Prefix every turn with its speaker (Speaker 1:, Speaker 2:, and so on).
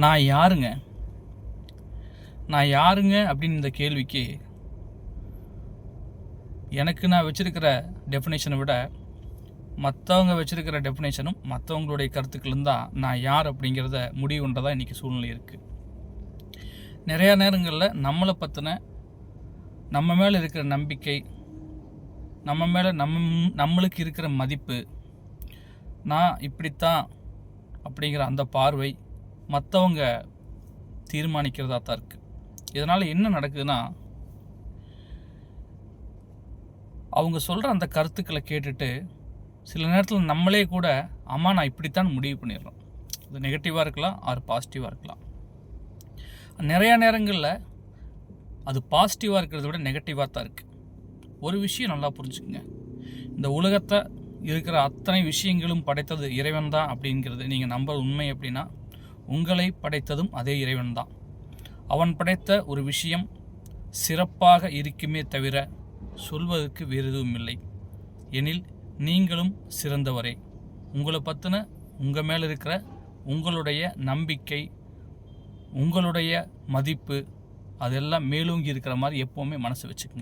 Speaker 1: நான் யாருங்க நான் யாருங்க அப்படின்னு இந்த கேள்விக்கு எனக்கு நான் வச்சுருக்கிற டெஃபினேஷனை விட மற்றவங்க வச்சுருக்கிற டெஃபினேஷனும் மற்றவங்களுடைய கருத்துக்களும் தான் நான் யார் அப்படிங்கிறத முடிவு பண்ணுறதா இன்றைக்கி சூழ்நிலை இருக்குது. நிறையா நேரங்களில் நம்மளை பற்றின நம்ம மேலே இருக்கிற நம்பிக்கை, நம்ம மேலே நம்மளுக்கு இருக்கிற மதிப்பு, நான் இப்படித்தான் அப்படிங்கிற அந்த பார்வை மற்றவங்க தீர்மானிக்கிறதா தான் இருக்குது. இதனால் என்ன நடக்குதுன்னா, அவங்க சொல்கிற அந்த கருத்துக்களை கேட்டுட்டு சில நேரத்தில் நம்மளே கூட ஆமாம் நான் இப்படித்தான் முடிவு பண்ணிடுறோம். அது நெகட்டிவாக இருக்கலாம், ஆர் பாசிட்டிவாக இருக்கலாம். நிறையா நேரங்களில் அது பாசிட்டிவாக இருக்கிறத விட நெகட்டிவாக தான் இருக்குது. ஒரு விஷயம் நல்லா புரிஞ்சுக்குங்க, இந்த உலகத்தை இருக்கிற அத்தனை விஷயங்களும் படைத்தது இறைவன் தான் அப்படிங்கிறது நீங்கள் நம்ப உண்மை அப்படின்னா, உங்களை படைத்ததும் அதே இறைவன் தான். அவன் படைத்த ஒரு விஷயம் சிறப்பாக இருக்குமே தவிர சொல்வதற்கு வேறு எதுவும் இல்லை. எனில் நீங்களும் சிறந்தவரே. உங்களை பற்றின உங்கள் மேலே இருக்கிற உங்களுடைய நம்பிக்கை, உங்களுடைய மதிப்பு, அதெல்லாம் மேலோங்கி இருக்கிற மாதிரி எப்போவுமே மனசு வச்சுக்கோங்க.